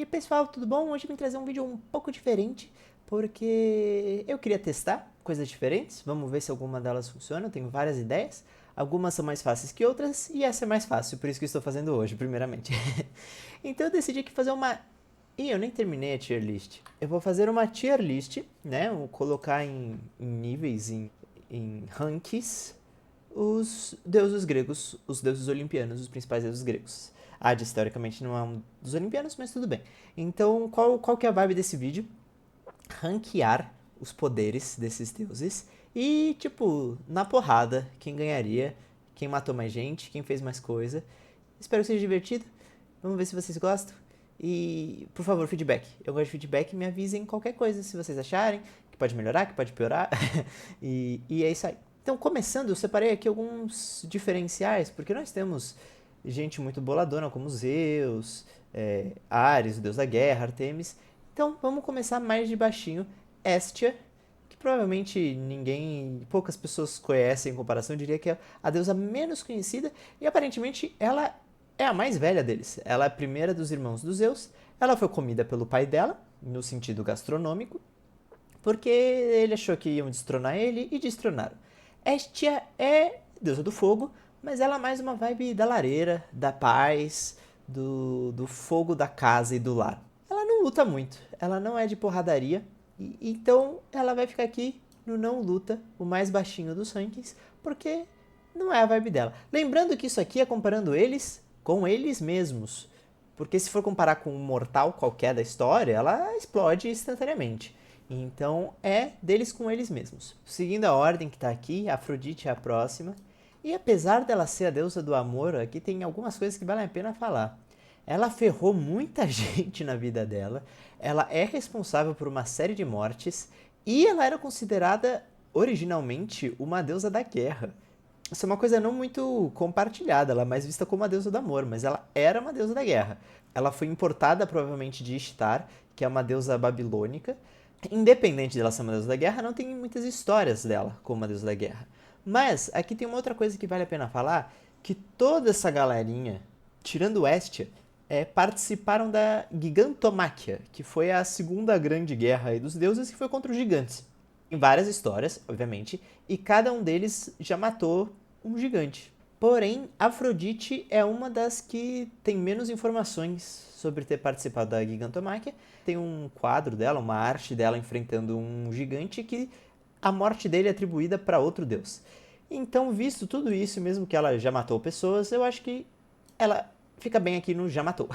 E pessoal, tudo bom? Hoje eu vim trazer um vídeo um pouco diferente, porque eu queria testar coisas diferentes, vamos ver se alguma delas funciona, eu tenho várias ideias, algumas são mais fáceis que outras, e essa é mais fácil, por isso que eu estou fazendo hoje, primeiramente. Então eu decidi aqui fazer uma... Ih, eu nem terminei a tier list. Eu vou fazer uma tier list, né, vou colocar em níveis, em ranks, os deuses gregos, os deuses olimpianos, os principais deuses gregos. Hades, teoricamente, não é um dos olimpianos, mas tudo bem. Então, qual que é a vibe desse vídeo? Ranquear os poderes desses deuses e, tipo, na porrada, quem ganharia, quem matou mais gente, quem fez mais coisa. Espero que seja divertido. Vamos ver se vocês gostam. E, por favor, feedback. Eu gosto de feedback, me avisem qualquer coisa se vocês acharem, que pode melhorar, que pode piorar. E é isso aí. Então, começando, eu separei aqui alguns diferenciais, porque nós temos gente muito boladona, como Zeus, Ares, o deus da guerra, Artemis. Então, vamos começar mais de baixinho. Hestia, que provavelmente poucas pessoas conhecem em comparação, eu diria que é a deusa menos conhecida, e aparentemente ela é a mais velha deles. Ela é a primeira dos irmãos dos Zeus, ela foi comida pelo pai dela, no sentido gastronômico, porque ele achou que iam destronar ele e destronaram. Hestia é deusa do fogo, mas ela é mais uma vibe da lareira, da paz, do fogo da casa e do lar. Ela não luta muito, ela não é de porradaria, então ela vai ficar aqui no não luta, o mais baixinho dos rankings, porque não é a vibe dela. Lembrando que isso aqui é comparando eles com eles mesmos, porque se for comparar com um mortal qualquer da história, ela explode instantaneamente. Então é deles com eles mesmos. Seguindo a ordem que está aqui, Afrodite é a próxima. E apesar dela ser a deusa do amor, aqui tem algumas coisas que valem a pena falar. Ela ferrou muita gente na vida dela, ela é responsável por uma série de mortes e ela era considerada originalmente uma deusa da guerra. Isso é uma coisa não muito compartilhada, ela é mais vista como a deusa do amor, mas ela era uma deusa da guerra. Ela foi importada provavelmente de Ishtar, que é uma deusa babilônica. Independente dela ser uma deusa da guerra, não tem muitas histórias dela como uma deusa da guerra. Mas aqui tem uma outra coisa que vale a pena falar, que toda essa galerinha, tirando Hestia, participaram da Gigantomáquia, que foi a segunda grande guerra aí dos deuses, que foi contra os gigantes. Em várias histórias, obviamente, e cada um deles já matou um gigante. Porém, Afrodite é uma das que tem menos informações sobre ter participado da Gigantomáquia. Tem um quadro dela, uma arte dela enfrentando um gigante que a morte dele é atribuída para outro deus. Então, visto tudo isso, mesmo que ela já matou pessoas, eu acho que ela fica bem aqui no já matou.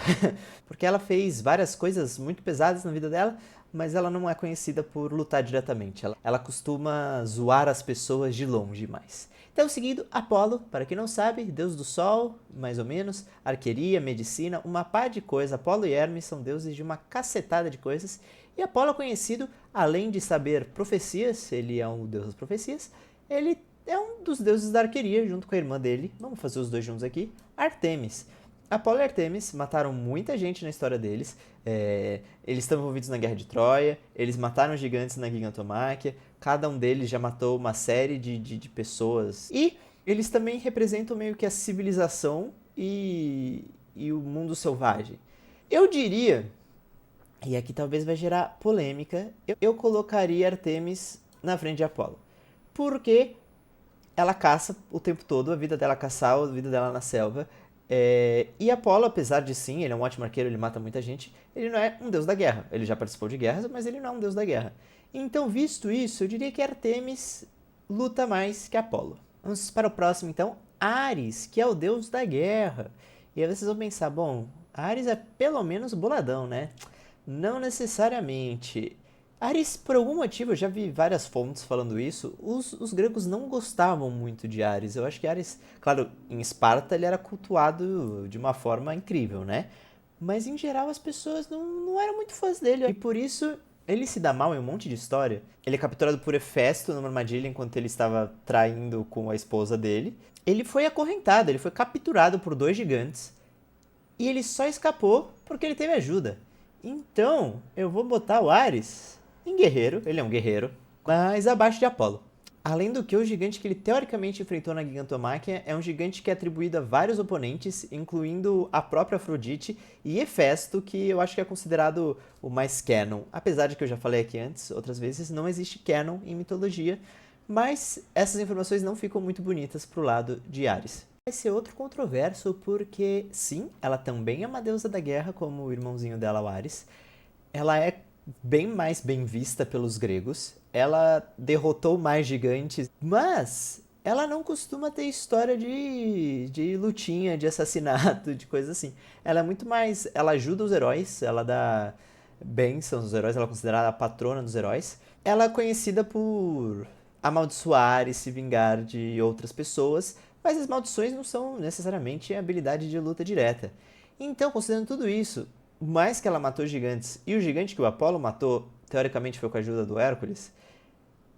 Porque ela fez várias coisas muito pesadas na vida dela, mas ela não é conhecida por lutar diretamente. Ela costuma zoar as pessoas de longe mais. Então, seguindo, Apolo, para quem não sabe, deus do sol, mais ou menos, arqueria, medicina, uma pá de coisa. Apolo e Hermes são deuses de uma cacetada de coisas. E Apolo é conhecido, além de saber profecias, ele é um deus das profecias, ele é um dos deuses da arqueria, junto com a irmã dele. Vamos fazer os dois juntos aqui. Artemis. Apolo e Artemis mataram muita gente na história deles. Eles estão envolvidos na Guerra de Troia, eles mataram gigantes na Gigantomáquia, cada um deles já matou uma série de pessoas. E eles também representam meio que a civilização e o mundo selvagem. Eu diria, e aqui talvez vai gerar polêmica, eu colocaria Artemis na frente de Apolo. Porque ela caça o tempo todo, a vida dela é caçar, a vida dela na selva. E Apolo, apesar de sim, ele é um ótimo arqueiro, ele mata muita gente, ele não é um deus da guerra. Ele já participou de guerras, mas ele não é um deus da guerra. Então, visto isso, eu diria que Artemis luta mais que Apolo. Vamos para o próximo, então. Ares, que é o deus da guerra. E aí vocês vão pensar, bom, Ares é pelo menos boladão, né? Não necessariamente. Ares, por algum motivo, eu já vi várias fontes falando isso, os gregos não gostavam muito de Ares. Eu acho que Ares, claro, em Esparta ele era cultuado de uma forma incrível, né? Mas em geral as pessoas não eram muito fãs dele. E por isso ele se dá mal em um monte de história. Ele é capturado por Hefesto numa armadilha enquanto ele estava traindo com a esposa dele. Ele foi acorrentado, ele foi capturado por dois gigantes. E ele só escapou porque ele teve ajuda. Então, eu vou botar o Ares em guerreiro, ele é um guerreiro, mas abaixo de Apolo. Além do que, o gigante que ele teoricamente enfrentou na Gigantomáquia é um gigante que é atribuído a vários oponentes, incluindo a própria Afrodite e Hefesto, que eu acho que é considerado o mais canon. Apesar de que eu já falei aqui antes, outras vezes, não existe canon em mitologia, mas essas informações não ficam muito bonitas pro lado de Ares. Vai ser outro controverso porque, sim, ela também é uma deusa da guerra, como o irmãozinho dela, o Ares. Ela é bem mais bem vista pelos gregos. Ela derrotou mais gigantes, mas ela não costuma ter história de lutinha, de assassinato, de coisa assim. Ela é muito mais. Ela ajuda os heróis, ela dá bênçãos aos heróis, ela é considerada a patrona dos heróis. Ela é conhecida por amaldiçoar e se vingar de outras pessoas, mas as maldições não são necessariamente habilidade de luta direta. Então, considerando tudo isso, mais que ela matou gigantes e o gigante que o Apolo matou, teoricamente foi com a ajuda do Hércules,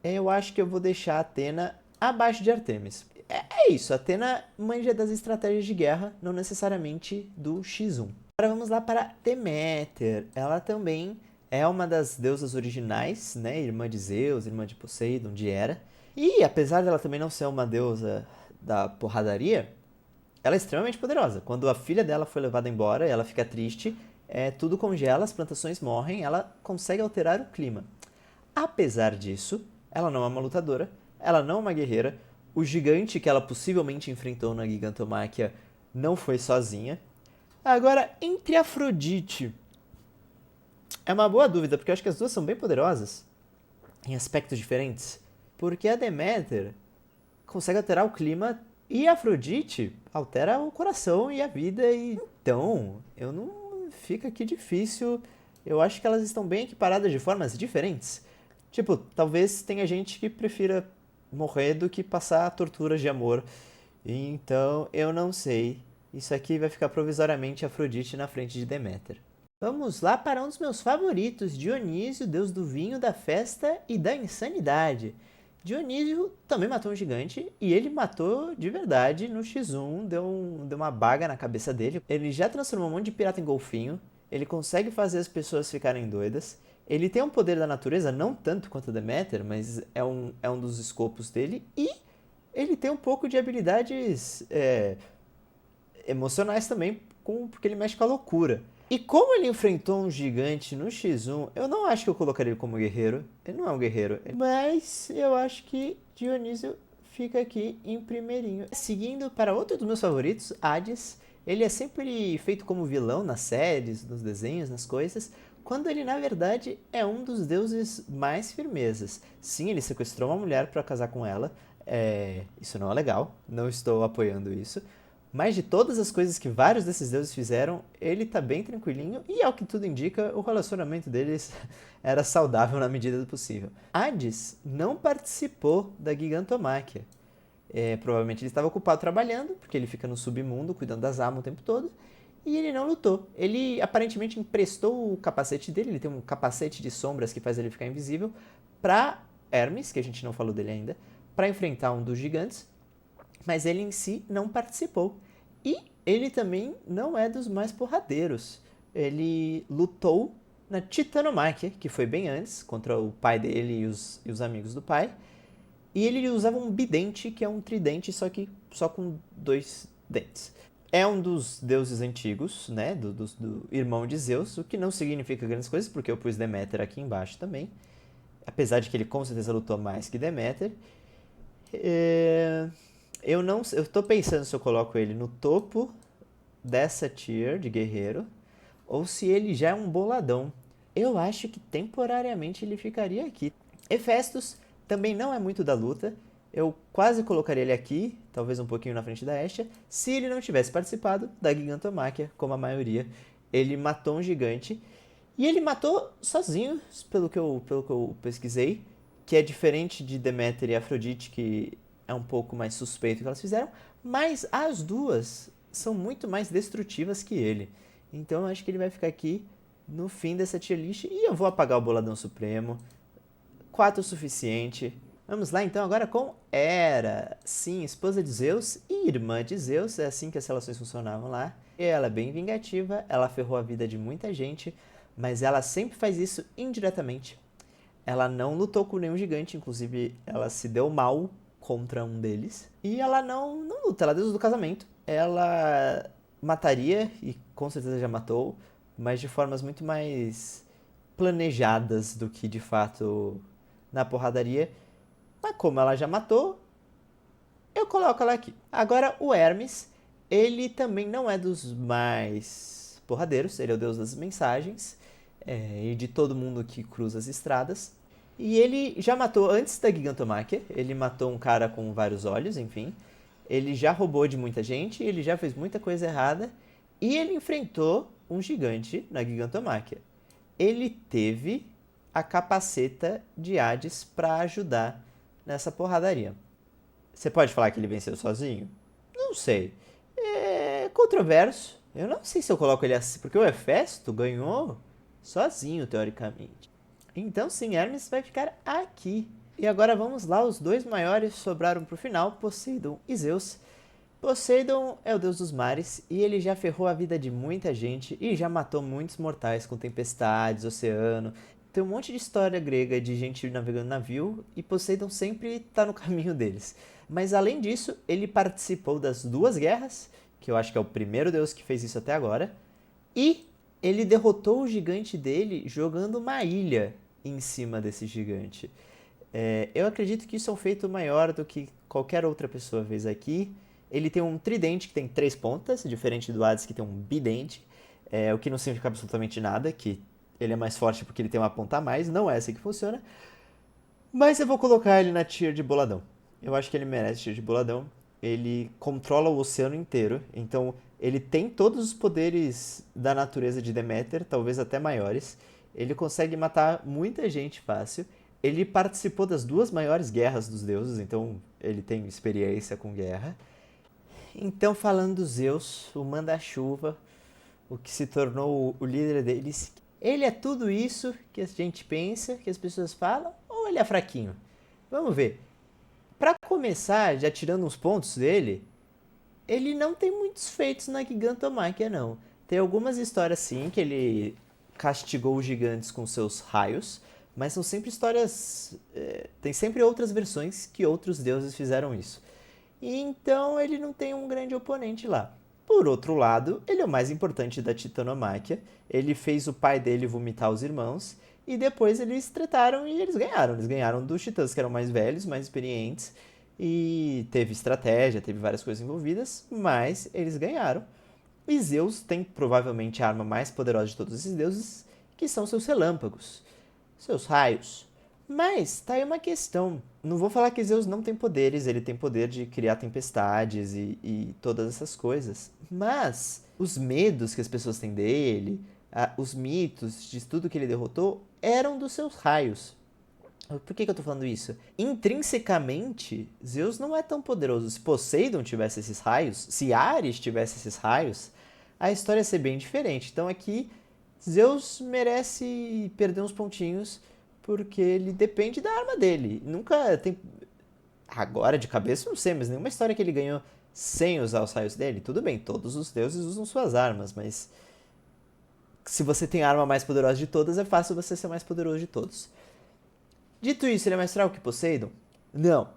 eu acho que eu vou deixar a Atena abaixo de Artemis. É isso, a Atena manja das estratégias de guerra, não necessariamente do X1. Agora vamos lá para Deméter. Ela também é uma das deusas originais, né? Irmã de Zeus, irmã de Poseidon, de Hera. E apesar dela também não ser uma deusa da porradaria, ela é extremamente poderosa. Quando a filha dela foi levada embora, ela fica triste, tudo congela, as plantações morrem, ela consegue alterar o clima. Apesar disso, ela não é uma lutadora, ela não é uma guerreira, o gigante que ela possivelmente enfrentou na Gigantomáquia não foi sozinha. Agora, entre Afrodite, é uma boa dúvida, porque eu acho que as duas são bem poderosas, em aspectos diferentes. Porque a Deméter consegue alterar o clima e a Afrodite altera o coração e a vida. E então, eu não fica aqui difícil. Eu acho que elas estão bem equiparadas de formas diferentes. Tipo, talvez tenha gente que prefira morrer do que passar torturas de amor. Então, eu não sei. Isso aqui vai ficar provisoriamente Afrodite na frente de Deméter. Vamos lá para um dos meus favoritos, Dionísio, deus do vinho, da festa e da insanidade. Dionísio também matou um gigante e ele matou de verdade no X1, deu uma baga na cabeça dele. Ele já transformou um monte de pirata em golfinho, ele consegue fazer as pessoas ficarem doidas. Ele tem um poder da natureza, não tanto quanto Deméter, mas é um dos escopos dele. E ele tem um pouco de habilidades emocionais também, porque ele mexe com a loucura. E como ele enfrentou um gigante no X1, eu não acho que eu colocaria ele como guerreiro. Ele não é um guerreiro. Mas eu acho que Dionísio fica aqui em primeirinho. Seguindo para outro dos meus favoritos, Hades. Ele é sempre feito como vilão nas séries, nos desenhos, nas coisas, quando ele na verdade é um dos deuses mais firmezas. Sim, ele sequestrou uma mulher para casar com ela. Isso não é legal, não estou apoiando isso. Mas de todas as coisas que vários desses deuses fizeram, ele tá bem tranquilinho e, ao que tudo indica, o relacionamento deles era saudável na medida do possível. Hades não participou da Gigantomáquia. Provavelmente ele estava ocupado trabalhando, porque ele fica no submundo cuidando das armas o tempo todo, e ele não lutou. Ele aparentemente emprestou o capacete dele, ele tem um capacete de sombras que faz ele ficar invisível, para Hermes, que a gente não falou dele ainda, para enfrentar um dos gigantes, mas ele em si não participou. E ele também não é dos mais porradeiros. Ele lutou na Titanomáquia, que foi bem antes, contra o pai dele e os amigos do pai. E ele usava um bidente, que é um tridente, só com 2 dentes. É um dos deuses antigos, né, do irmão de Zeus, o que não significa grandes coisas, porque eu pus Deméter aqui embaixo também. Apesar de que ele com certeza lutou mais que Deméter. Eu tô pensando se eu coloco ele no topo dessa tier de guerreiro ou se ele já é um boladão. Eu acho que temporariamente ele ficaria aqui. Hefestos também não é muito da luta. Eu quase colocaria ele aqui, talvez um pouquinho na frente da Hestia, se ele não tivesse participado da Gigantomáquia, como a maioria. Ele matou um gigante e ele matou sozinho, pelo que eu pesquisei, que é diferente de Deméter e Afrodite, que é um pouco mais suspeito que elas fizeram, mas as duas são muito mais destrutivas que ele. Então eu acho que ele vai ficar aqui no fim dessa tier list e eu vou apagar o Boladão Supremo. 4 o suficiente. Vamos lá então agora com Hera. Sim, esposa de Zeus e irmã de Zeus, é assim que as relações funcionavam lá. E ela é bem vingativa, ela ferrou a vida de muita gente, mas ela sempre faz isso indiretamente. Ela não lutou com nenhum gigante, inclusive ela se deu mal contra um deles. E ela não luta, ela Deus do casamento. Ela mataria, e com certeza já matou, mas de formas muito mais planejadas do que de fato na porradaria. Mas como ela já matou, eu coloco ela aqui. Agora o Hermes, ele também não é dos mais porradeiros, ele é o deus das mensagens e de todo mundo que cruza as estradas. E ele já matou antes da Gigantomáquia, ele matou um cara com vários olhos, enfim. Ele já roubou de muita gente, ele já fez muita coisa errada e ele enfrentou um gigante na Gigantomáquia. Ele teve a capaceta de Hades para ajudar nessa porradaria. Você pode falar que ele venceu sozinho? Não sei. É controverso. Eu não sei se eu coloco ele assim, porque o Hefesto ganhou sozinho, teoricamente. Então, sim, Hermes vai ficar aqui. E agora vamos lá, os dois maiores sobraram pro final, Poseidon e Zeus. Poseidon é o deus dos mares e ele já ferrou a vida de muita gente e já matou muitos mortais com tempestades, oceano. Tem um monte de história grega de gente navegando navio e Poseidon sempre está no caminho deles. Mas além disso, ele participou das duas guerras, que eu acho que é o primeiro deus que fez isso até agora, e ele derrotou o gigante dele jogando uma ilha em cima desse gigante. Eu acredito que isso é um feito maior do que qualquer outra pessoa fez aqui. Ele tem um tridente que tem 3 pontas, diferente do Hades que tem um bidente, o que não significa absolutamente nada, que ele é mais forte porque ele tem uma ponta a mais, não é assim que funciona. Mas eu vou colocar ele na tier de boladão. Eu acho que ele merece tier de boladão. Ele controla o oceano inteiro, então ele tem todos os poderes da natureza de Deméter, talvez até maiores. Ele consegue matar muita gente fácil. Ele participou das duas maiores guerras dos deuses, então ele tem experiência com guerra. Então, falando do Zeus, o manda-chuva, o que se tornou o líder deles, ele é tudo isso que a gente pensa, que as pessoas falam, ou ele é fraquinho? Vamos ver. Para começar, já tirando uns pontos dele, ele não tem muitos feitos na Gigantomáquia, não. Tem algumas histórias, sim, que ele castigou os gigantes com seus raios, mas são sempre histórias... tem sempre outras versões que outros deuses fizeram isso. E então ele não tem um grande oponente lá. Por outro lado, ele é o mais importante da Titanomáquia. Ele fez o pai dele vomitar os irmãos. E depois eles tretaram e eles ganharam. Eles ganharam dos titãs que eram mais velhos, mais experientes. E teve estratégia, teve várias coisas envolvidas. Mas eles ganharam. E Zeus tem provavelmente a arma mais poderosa de todos esses deuses, que são seus relâmpagos, seus raios. Mas tá aí uma questão. Não vou falar que Zeus não tem poderes, ele tem poder de criar tempestades e todas essas coisas. Mas os medos que as pessoas têm dele, os mitos de tudo que ele derrotou, eram dos seus raios. Por que eu tô falando isso? Intrinsecamente, Zeus não é tão poderoso. Se Poseidon tivesse esses raios, se Ares tivesse esses raios, a história ia ser bem diferente. Então aqui, Zeus merece perder uns pontinhos porque ele depende da arma dele. Nunca tem. Agora de cabeça não sei, mas nenhuma história que ele ganhou sem usar os raios dele. Tudo bem, todos os deuses usam suas armas, mas se você tem a arma mais poderosa de todas, é fácil você ser mais poderoso de todos. Dito isso, ele é mais fraco que Poseidon? Não.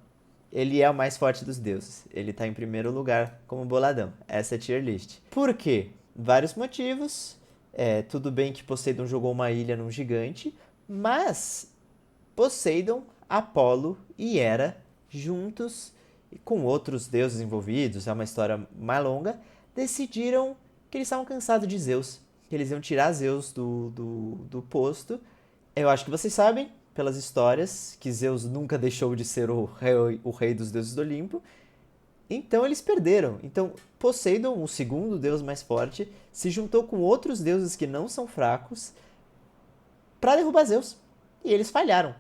Ele é o mais forte dos deuses. Ele tá em primeiro lugar como boladão. Essa é a tier list. Por quê? Vários motivos. Tudo bem que Poseidon jogou uma ilha num gigante, mas Poseidon, Apolo e Hera, juntos e com outros deuses envolvidos, é uma história mais longa, decidiram que eles estavam cansados de Zeus, que eles iam tirar Zeus do posto. Eu acho que vocês sabem, pelas histórias, que Zeus nunca deixou de ser o rei dos deuses do Olimpo. Então eles perderam. Então Poseidon, o segundo deus mais forte, se juntou com outros deuses que não são fracos para derrubar Zeus. E eles falharam.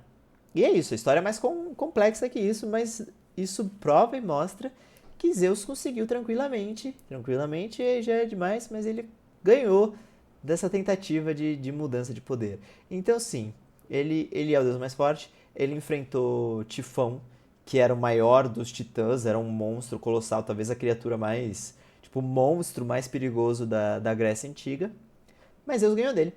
E é isso, a história é mais complexa que isso, mas isso prova e mostra que Zeus conseguiu tranquilamente. Tranquilamente já é demais, mas ele ganhou dessa tentativa de mudança de poder. Então sim, ele é o deus mais forte. Ele enfrentou Tifão, que era o maior dos titãs, era um monstro colossal, talvez a criatura mais... tipo, o monstro mais perigoso da Grécia Antiga. Mas Zeus ganhou dele.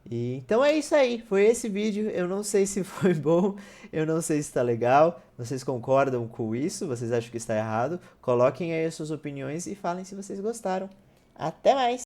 E, então é isso aí, foi esse vídeo. Eu não sei se foi bom, eu não sei se está legal. Vocês concordam com isso? Vocês acham que está errado? Coloquem aí as suas opiniões e falem se vocês gostaram. Até mais!